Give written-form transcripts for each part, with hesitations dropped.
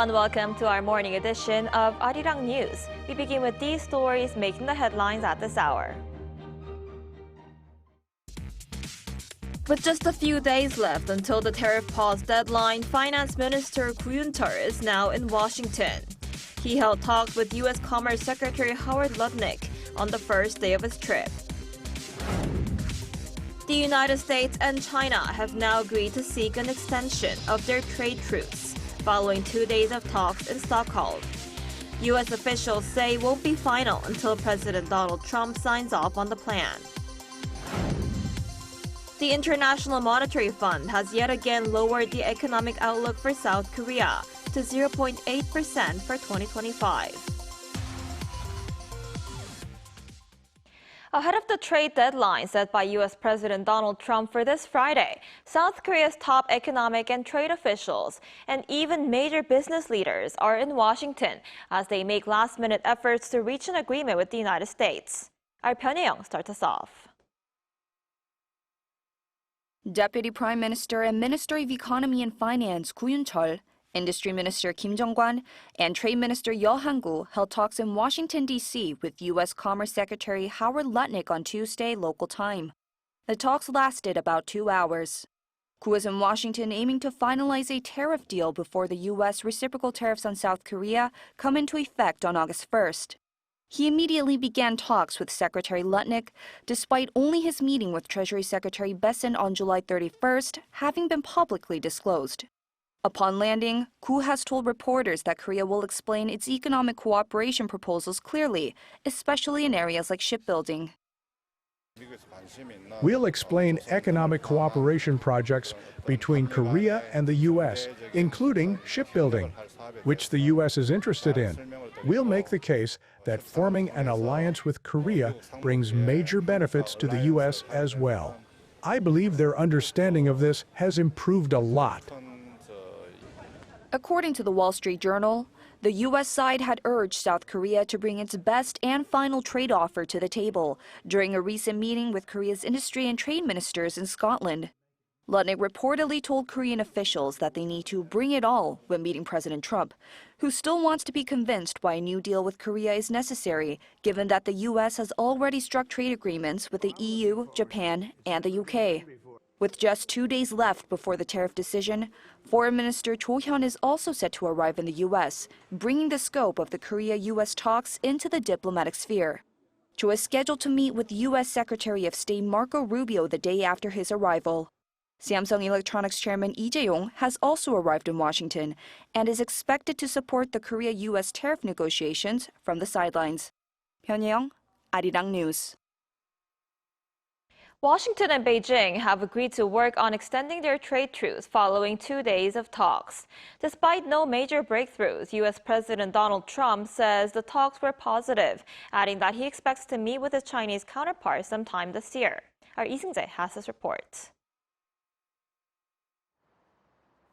and welcome to our morning edition of Arirang News. We begin with these stories making the headlines at this hour. With just a few days left until the tariff pause deadline, Finance Minister Koo Yun-cheol is now in Washington. He held talks with U.S. Commerce Secretary Lutnick on the first day of his trip. The United States and China have now agreed to seek an extension of their trade truce following 2 days of talks in Stockholm. U.S. officials say it won't be final until President Donald Trump signs off on the plan. The International Monetary Fund has yet again lowered the economic outlook for South Korea to 0.8% for 2025. Ahead of the trade deadline set by U.S. President Donald Trump for this Friday, South Korea's top economic and trade officials and even major business leaders are in Washington as they make last-minute efforts to reach an agreement with the United States. Our Pyeong starts us off. Deputy Prime Minister and Minister of Economy and Finance Koo Yun-cheol, Industry Minister Kim Jong-kwan, and Trade Minister Yeo Han-gu held talks in Washington, D.C. with U.S. Commerce Secretary Lutnick on Tuesday, local time. The talks lasted about 2 hours. Koo is in Washington aiming to finalize a tariff deal before the U.S. reciprocal tariffs on South Korea come into effect on August 1st. He immediately began talks with Secretary Lutnick, despite only his meeting with Treasury Secretary Besant on July 31st having been publicly disclosed. Upon landing, Koo has told reporters that Korea will explain its economic cooperation proposals clearly, especially in areas like shipbuilding. We'll explain economic cooperation projects between Korea and the U.S., including shipbuilding, which the U.S. is interested in. We'll make the case that forming an alliance with Korea brings major benefits to the U.S. as well. I believe their understanding of this has improved a lot. According to the Wall Street Journal, the U.S. side had urged South Korea to bring its best and final trade offer to the table during a recent meeting with Korea's industry and trade ministers in Scotland. Lutnick reportedly told Korean officials that they need to bring it all when meeting President Trump, who still wants to be convinced why a new deal with Korea is necessary, given that the U.S. has already struck trade agreements with the EU, Japan, and the UK. With just 2 days left before the tariff decision, Foreign Minister Cho Hyun is also set to arrive in the U.S., bringing the scope of the Korea-U.S. talks into the diplomatic sphere. Cho is scheduled to meet with U.S. Secretary of State Marco Rubio the day after his arrival. Samsung Electronics Chairman Lee Jae-yong has also arrived in Washington and is expected to support the Korea-U.S. tariff negotiations from the sidelines. Pyeong, Arirang News. Washington and Beijing have agreed to work on extending their trade truce following 2 days of talks. Despite no major breakthroughs, U.S. President Donald Trump says the talks were positive, adding that he expects to meet with his Chinese counterpart sometime this year. Our Lee Seung-jae has this report.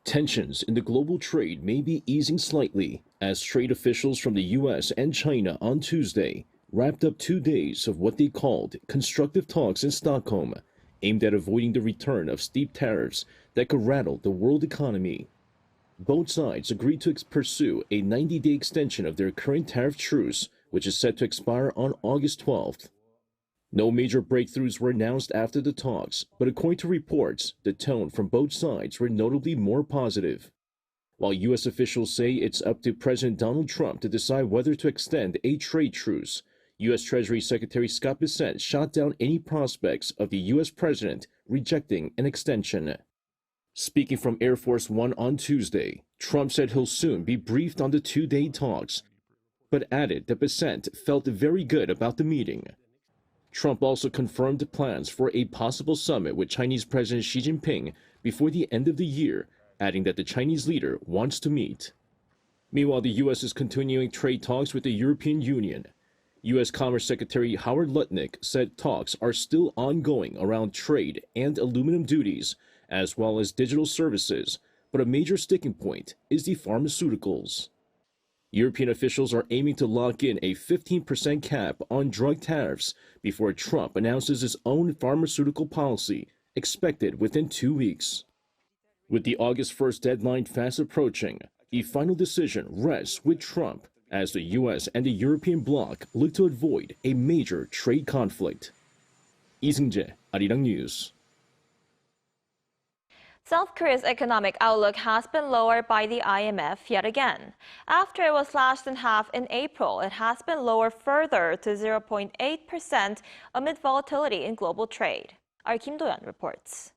Tensions in the global trade may be easing slightly as trade officials from the U.S. and China on Tuesday wrapped up 2 days of what they called constructive talks in Stockholm, aimed at avoiding the return of steep tariffs that could rattle the world economy. Both sides agreed to pursue a 90-day extension of their current tariff truce, which is set to expire on August 12th. No major breakthroughs were announced after the talks, but according to reports, the tone from both sides were notably more positive. While U.S. officials say it's up to President Donald Trump to decide whether to extend a trade truce, U.S. Treasury Secretary Scott Bessent shot down any prospects of the U.S. president rejecting an extension. Speaking from Air Force One on Tuesday, Trump said he'll soon be briefed on the 2-day talks, but added that Bessent felt very good about the meeting. Trump also confirmed plans for a possible summit with Chinese President Xi Jinping before the end of the year, adding that the Chinese leader wants to meet. Meanwhile, the U.S. is continuing trade talks with the European Union. U.S. Commerce Secretary Lutnick said talks are still ongoing around trade and aluminum duties, as well as digital services, but a major sticking point is the pharmaceuticals. European officials are aiming to lock in a 15% cap on drug tariffs before Trump announces his own pharmaceutical policy, expected within 2 weeks. With the August 1st deadline fast approaching, A final decision rests with Trump as the U.S. and the European bloc look to avoid a major trade conflict. Lee Seung-jae, Arirang News. South Korea's economic outlook has been lowered by the IMF yet again. After it was slashed in half in April, it has been lowered further to 0.8% amid volatility in global trade. Our Kim Do-yeon reports.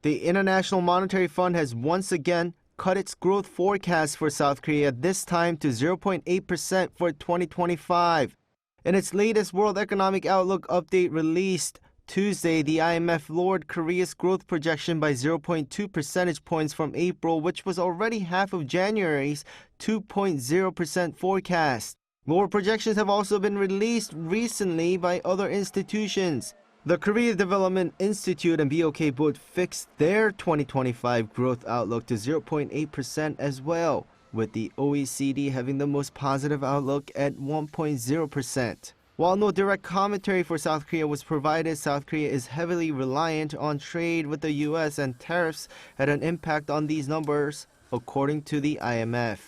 The International Monetary Fund has once again cut its growth forecast for South Korea, this time to 0.8% for 2025. In its latest World Economic Outlook update released Tuesday, the IMF lowered Korea's growth projection by 0.2 percentage points from April, which was already half of January's 2.0% forecast. Lower projections have also been released recently by other institutions. The Korea Development Institute and BOK both fixed their 2025 growth outlook to 0.8% as well, with the OECD having the most positive outlook at 1.0%. While no direct commentary for South Korea was provided, South Korea is heavily reliant on trade with the U.S. and tariffs had an impact on these numbers, according to the IMF.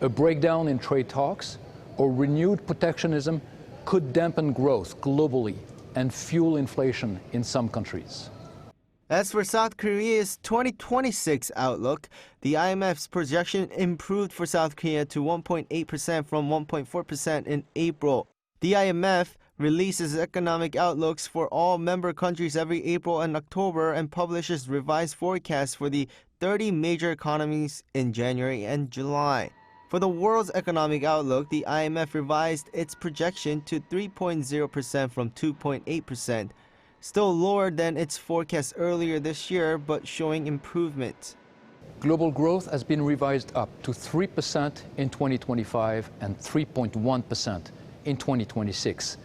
A breakdown in trade talks or renewed protectionism could dampen growth globally and fuel inflation in some countries. As for South Korea's 2026 outlook, the IMF's projection improved for South Korea to 1.8% from 1.4% in April. The IMF releases economic outlooks for all member countries every April and October and publishes revised forecasts for the 30 major economies in January and July. For the world's economic outlook, the IMF revised its projection to 3.0% from 2.8%, still lower than its forecast earlier this year, but showing improvement. Global growth has been revised up to 3% in 2025 and 3.1% in 2026,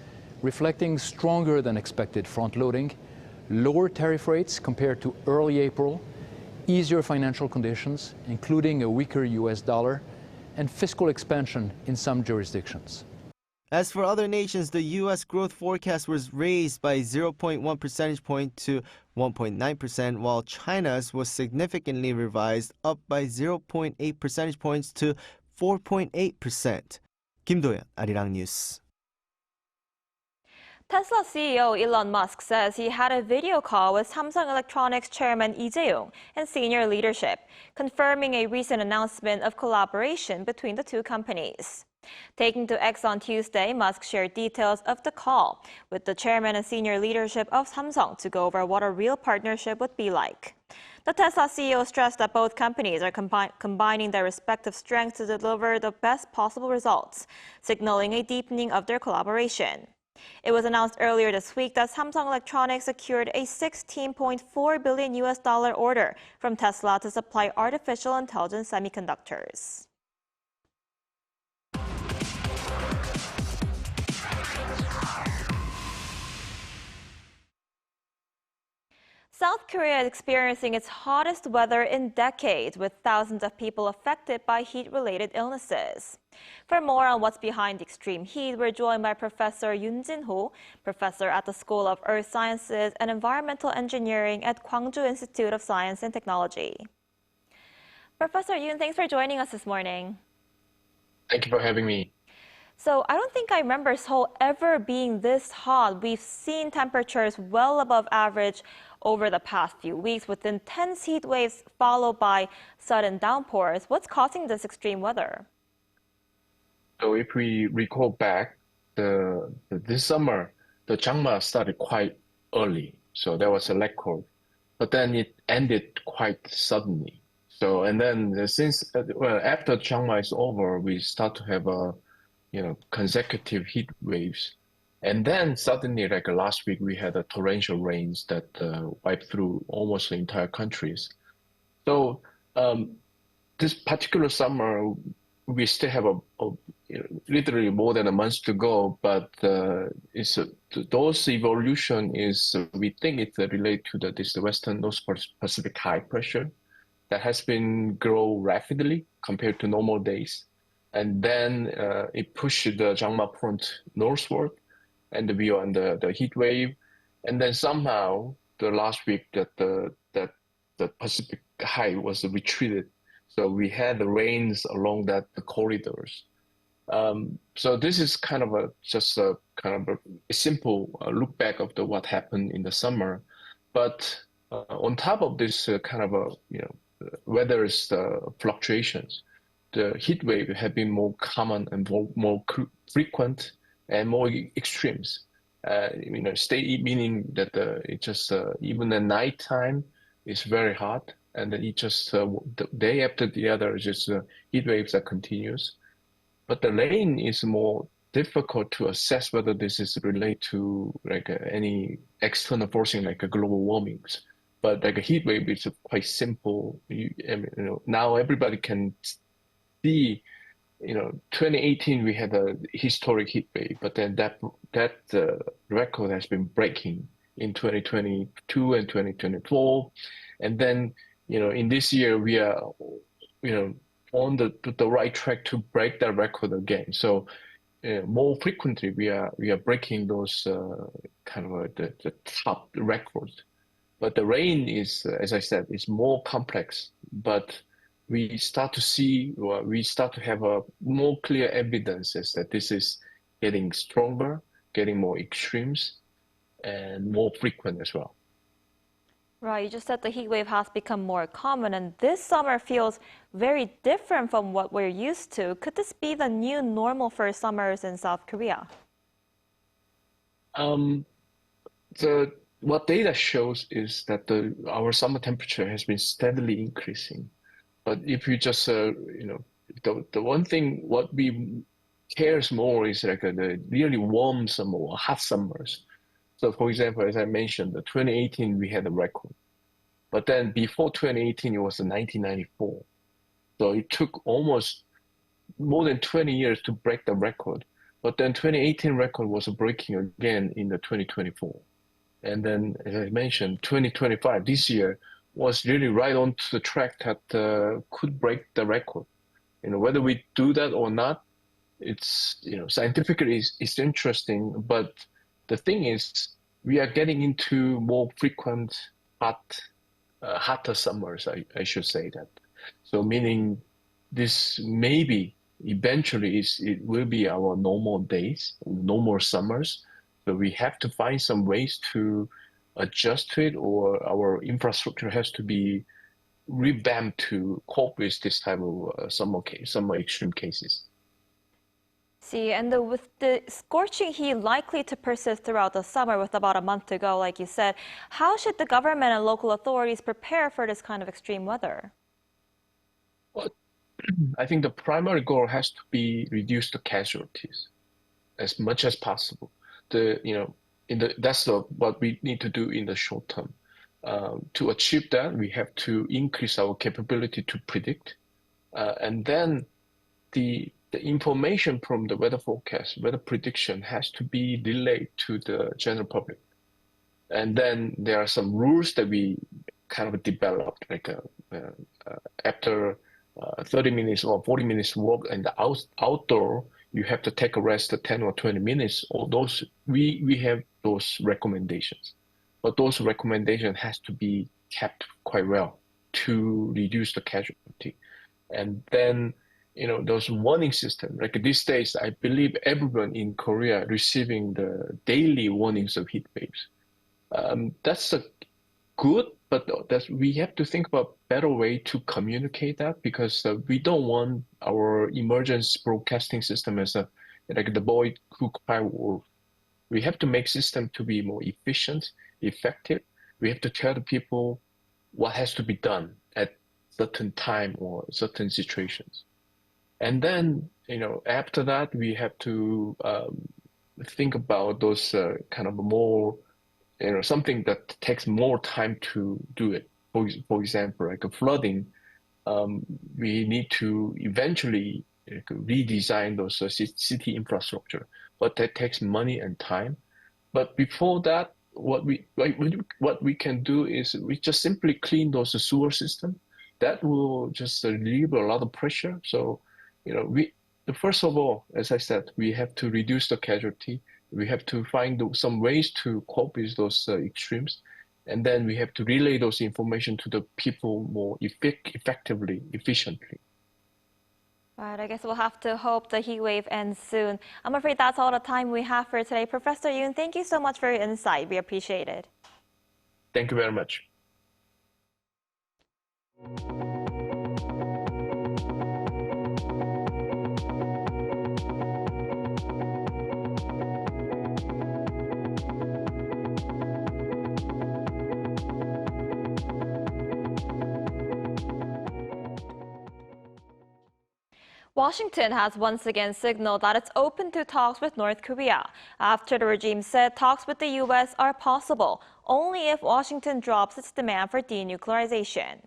reflecting stronger than expected front-loading, lower tariff rates compared to early April, easier financial conditions, including a weaker US dollar, and fiscal expansion in some jurisdictions. As for other nations, the U.S. growth forecast was raised by 0.1 percentage point to 1.9%, while China's was significantly revised up by 0.8 percentage points to 4.8%. Kim Do-yeon, Arirang News. Tesla CEO Elon Musk says he had a video call with Samsung Electronics chairman Lee Jae-yong and senior leadership, confirming a recent announcement of collaboration between the two companies. Taking to X on Tuesday, Musk shared details of the call with the chairman and senior leadership of Samsung to go over what a real partnership would be like. The Tesla CEO stressed that both companies are combining their respective strengths to deliver the best possible results, signaling a deepening of their collaboration. It was announced earlier this week that Samsung Electronics secured a $16.4 billion order from Tesla to supply artificial intelligence semiconductors. South Korea is experiencing its hottest weather in decades, with thousands of people affected by heat-related illnesses. For more on what's behind the extreme heat, we're joined by Professor Yoon Jin-ho, professor at the School of Earth Sciences and Environmental Engineering at Gwangju Institute of Science and Technology. Professor Yoon, thanks for joining us this morning. Thank you for having me. So I don't think I remember Seoul ever being this hot. We've seen temperatures well above average over the past few weeks, with intense heat waves followed by sudden downpours. What's causing this extreme weather? So if we recall back, this summer, the Changma started quite early. So there was a lag curve, but then it ended quite suddenly. So, and then after Changma is over, we start to have consecutive heat waves. And then suddenly, like last week, we had torrential rains that wiped through almost the entire countries. So this particular summer, we still have literally more than a month to go, but those evolution is, we think it's related to this Western North Pacific high pressure that has been grow rapidly compared to normal days. And then it pushed the Changma front northward, and we are on the heat wave. And then somehow the last week that the Pacific high was retreated. So we had the rains along the corridors. So this is kind of just a kind of a simple look back of what happened in the summer. But on top of this kind of weather's fluctuations, the heat wave have been more common and more frequent and more extremes. Meaning that it just even at nighttime it's very hot, and then it just the day after the other, just heat waves that continues. But the rain is more difficult to assess whether this is related to like any external forcing like a global warmings. But like a heat wave is quite simple. Now everybody can see. 2018 we had a historic heat wave, but then that record has been breaking in 2022 and 2024, and then in this year we are on the right track to break that record again. So more frequently we are breaking those kind of the top records. But the rain is, as I said, is more complex. But we start to have a more clear evidences that this is getting stronger, getting more extremes, and more frequent as well. Right, you just said the heat wave has become more common, and this summer feels very different from what we're used to. Could this be the new normal for summers in South Korea? What data shows is that our summer temperature has been steadily increasing. But if you just, the one thing what we cares more is like the really warm summer or hot summers. So for example, as I mentioned, the 2018 we had a record, but then before 2018 it was 1994. So it took almost more than 20 years to break the record. But then 2018 record was breaking again in the 2024. And then, as I mentioned, 2025, this year, was really right on to the track that could break the record. Whether we do that or not, it's, scientifically it's interesting, but the thing is, we are getting into more frequent hotter summers, I should say that. So meaning this maybe eventually it will be our normal days, normal summers. So we have to find some ways to adjust to it, or our infrastructure has to be revamped to cope with this type of summer extreme cases. See, and with the scorching heat likely to persist throughout the summer with about a month to go, like you said, how should the government and local authorities prepare for this kind of extreme weather? Well, I think the primary goal has to be reduce the casualties as much as possible. That's what we need to do in the short term. To achieve that, we have to increase our capability to predict, and then the information from the weather forecast, weather prediction has to be relayed to the general public. And then there are some rules that we kind of developed, like after 30 minutes or 40 minutes walk in the outdoor, you have to take a rest of 10 or 20 minutes. Or those we have those recommendations, but those recommendations has to be kept quite well to reduce the casualty. And then those warning system, like these days, I believe everyone in Korea receiving the daily warnings of heat waves. That's a good, but we have to think about better way to communicate that, because we don't want our emergency broadcasting system as like the boy who cried wolf. We have to make system to be more efficient, effective. We have to tell the people what has to be done at certain time or certain situations. And then, after that, we have to think about those kind of more, something that takes more time to do it. For example, like a flooding, we need to eventually redesign those city infrastructure, but that takes money and time. But before that, what we can do is we just simply clean those sewer system. That will just relieve a lot of pressure. So, first of all, as I said, we have to reduce the casualty. We have to find some ways to cope with those extremes. And then we have to relay those information to the people more effectively, efficiently. Right, I guess we'll have to hope the heat wave ends soon. I'm afraid that's all the time we have for today. Professor Yoon, thank you so much for your insight. We appreciate it. Thank you very much. Washington has once again signaled that it's open to talks with North Korea after the regime said talks with the U.S. are possible only if Washington drops its demand for denuclearization.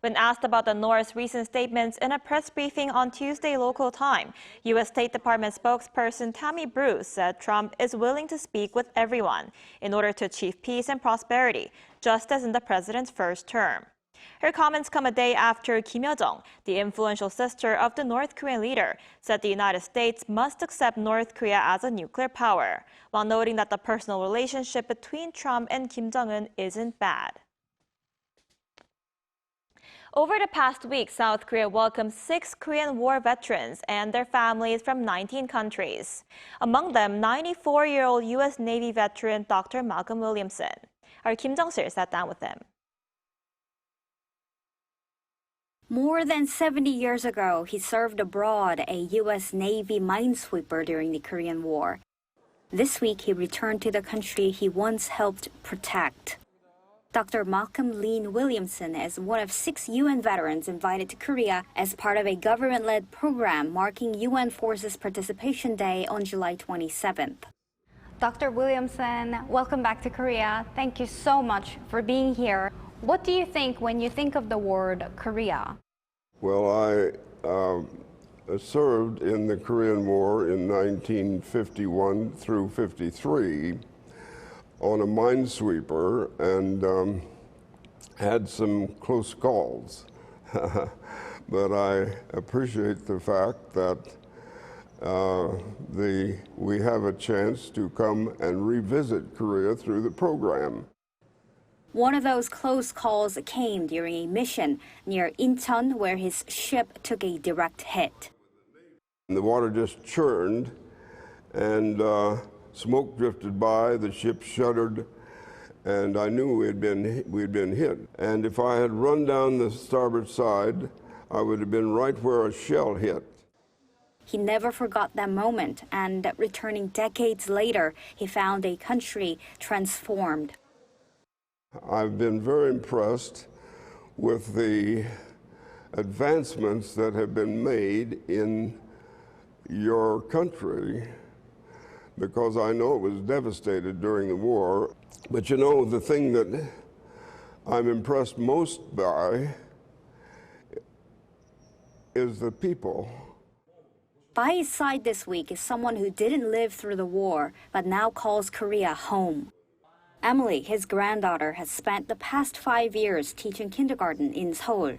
When asked about the North's recent statements in a press briefing on Tuesday local time, U.S. State Department spokesperson Tammy Bruce said Trump is willing to speak with everyone in order to achieve peace and prosperity, just as in the president's first term. Her comments come a day after Kim Yo-jong, the influential sister of the North Korean leader, said the United States must accept North Korea as a nuclear power, while noting that the personal relationship between Trump and Kim Jong-un isn't bad. Over the past week, South Korea welcomed 6 Korean War veterans and their families from 19 countries. Among them, 94-year-old U.S. Navy veteran Dr. Malcolm Williamson. Our Kim Jong-sil sat down with him. More than 70 years ago, he served abroad, a U.S. Navy minesweeper during the Korean War. This week, he returned to the country he once helped protect. Dr. Malcolm Lean Williamson is one of 6 UN veterans invited to Korea as part of a government-led program marking UN Forces Participation Day on July 27th. Dr. Williamson, welcome back to Korea. Thank you so much for being here. What do you think when you think of the word Korea? Well, I served in the Korean War in 1951 through 53 on a minesweeper and had some close calls. But I appreciate the fact that we have a chance to come and revisit Korea through the program. One of those close calls came during a mission near Incheon, where his ship took a direct hit. The water just churned and smoke drifted by, the ship shuddered, and I knew we'd been hit. And if I had run down the starboard side, I would have been right where a shell hit. He never forgot that moment, and returning decades later, he found a country transformed. I've been very impressed with the advancements that have been made in your country, because I know it was devastated during the war. But you know, the thing that I'm impressed most by is the people. By his side this week is someone who didn't live through the war, but now calls Korea home. Emily, his granddaughter, has spent the past 5 years teaching kindergarten in Seoul.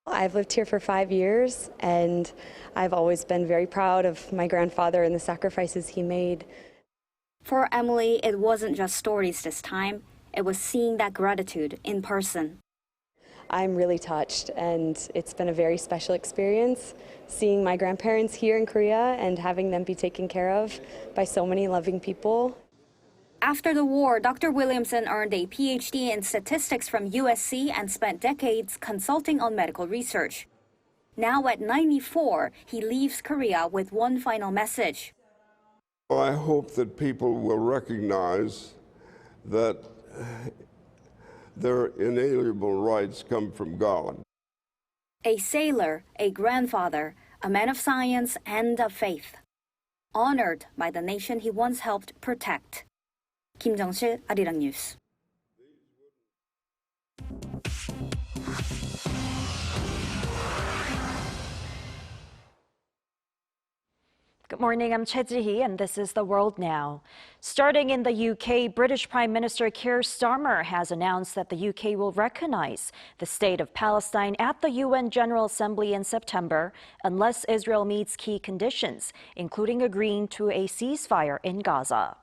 I've lived here for 5 years, and I've always been very proud of my grandfather and the sacrifices he made. For Emily, it wasn't just stories this time. It was seeing that gratitude in person. I'm really touched, and it's been a very special experience seeing my grandparents here in Korea and having them be taken care of by so many loving people. After the war, Dr. Williamson earned a PhD in statistics from USC and spent decades consulting on medical research. Now at 94, he leaves Korea with one final message. I hope that people will recognize that their inalienable rights come from God. A sailor, a grandfather, a man of science and of faith. Honored by the nation he once helped protect. Kim Jong-sil, Arirang News. Good morning, I'm Choi Ji-hee, and this is The World Now. Starting in the UK, British Prime Minister Keir Starmer has announced that the UK will recognize the state of Palestine at the UN General Assembly in September unless Israel meets key conditions, including agreeing to a ceasefire in Gaza.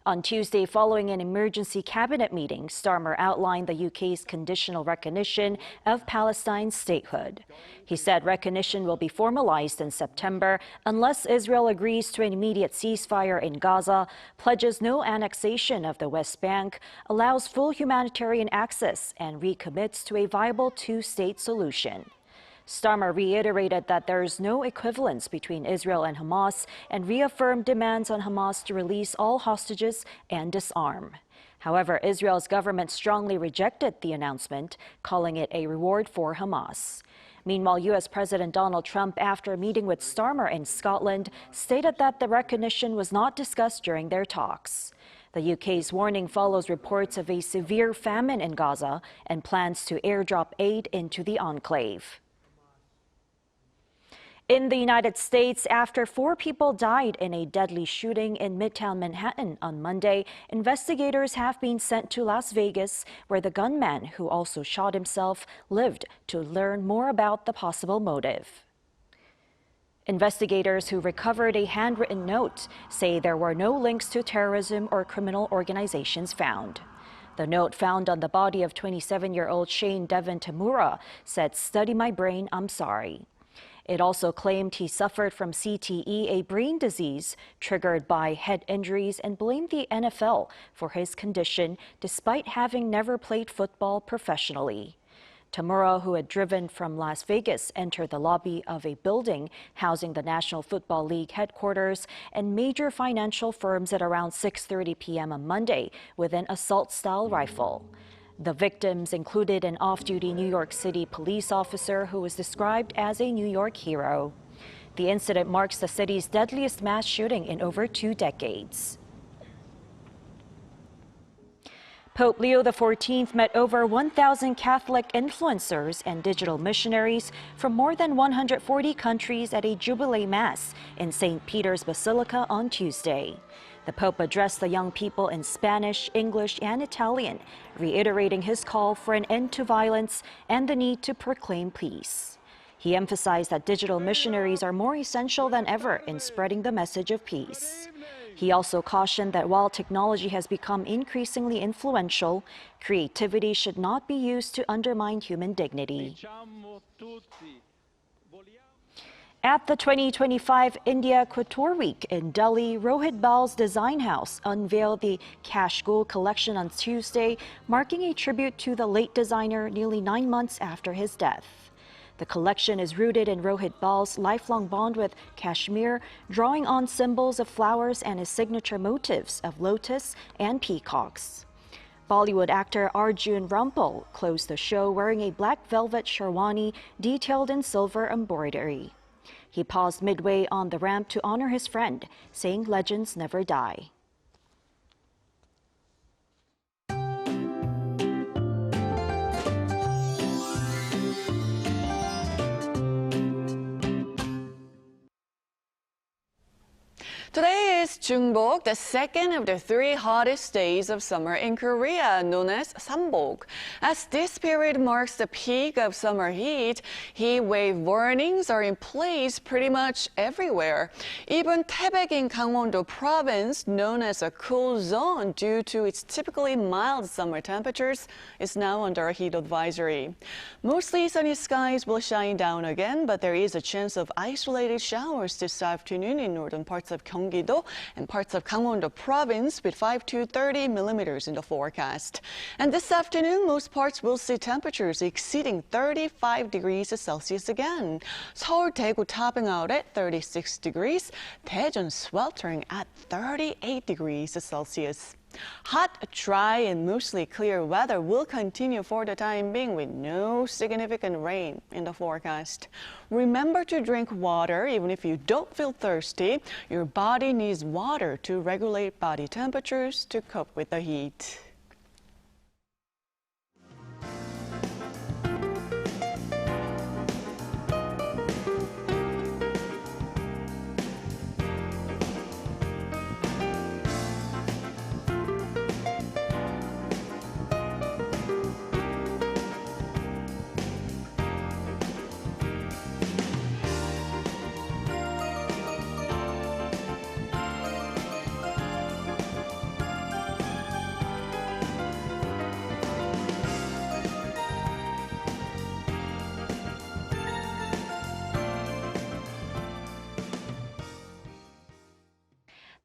On Tuesday, following an emergency cabinet meeting, Starmer outlined the UK's conditional recognition of Palestine's statehood. He said recognition will be formalized in September unless Israel agrees to an immediate ceasefire in Gaza, pledges no annexation of the West Bank, allows full humanitarian access, and recommits to a viable two-state solution. Starmer reiterated that there is no equivalence between Israel and Hamas and reaffirmed demands on Hamas to release all hostages and disarm. However, Israel's government strongly rejected the announcement, calling it a reward for Hamas. Meanwhile, U.S. President Donald Trump, after meeting with Starmer in Scotland, stated that the recognition was not discussed during their talks. The UK's warning follows reports of a severe famine in Gaza and plans to airdrop aid into the enclave. In the United States, after 4 people died in a deadly shooting in Midtown Manhattan on Monday, investigators have been sent to Las Vegas, where the gunman, who also shot himself, lived, to learn more about the possible motive. Investigators who recovered a handwritten note say there were no links to terrorism or criminal organizations found. The note found on the body of 27-year-old Shane Devin Tamura said, "Study my brain, I'm sorry." It also claimed he suffered from CTE, a brain disease triggered by head injuries, and blamed the NFL for his condition despite having never played football professionally. Tamura, who had driven from Las Vegas, entered the lobby of a building housing the National Football League headquarters and major financial firms at around 6:30 p.m. on Monday with an assault-style rifle. The victims included an off-duty New York City police officer who was described as a New York hero. The incident marks the city's deadliest mass shooting in over 2 decades. Pope Leo XIV met over 1,000 Catholic influencers and digital missionaries from more than 140 countries at a Jubilee Mass in St. Peter's Basilica on Tuesday. The Pope addressed the young people in Spanish, English, and Italian, reiterating his call for an end to violence and the need to proclaim peace. He emphasized that digital missionaries are more essential than ever in spreading the message of peace. He also cautioned that while technology has become increasingly influential, creativity should not be used to undermine human dignity. At the 2025 India Couture Week in Delhi, Rohit Bal's design house unveiled the Kashgul collection on Tuesday, marking a tribute to the late designer nearly 9 months after his death. The collection is rooted in Rohit Bal's lifelong bond with Kashmir, drawing on symbols of flowers and his signature motifs of lotus and peacocks. Bollywood actor Arjun Rampal closed the show wearing a black velvet sherwani detailed in silver embroidery. He paused midway on the ramp to honor his friend, saying legends never die. Today is Jungbok, the second of the 3 hottest days of summer in Korea, known as Sambok. As this period marks the peak of summer heat, heat wave warnings are in place pretty much everywhere. Even Taebaek in Gangwon-do province, known as a cool zone due to its typically mild summer temperatures, is now under a heat advisory. Mostly sunny skies will shine down again, but there is a chance of isolated showers this afternoon in northern parts of Gyeonggi-do and parts of Gangwon-do province with 5 to 30 millimeters in the forecast. And this afternoon, most parts will see temperatures exceeding 35 degrees Celsius again. Seoul, Daegu topping out at 36 degrees, Daejeon sweltering at 38 degrees Celsius. Hot, dry, and mostly clear weather will continue for the time being with no significant rain in the forecast. Remember to drink water even if you don't feel thirsty. Your body needs water to regulate body temperatures to cope with the heat.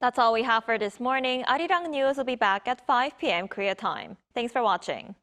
That's all we have for this morning. Arirang News will be back at 5 p.m. Korea time. Thanks for watching.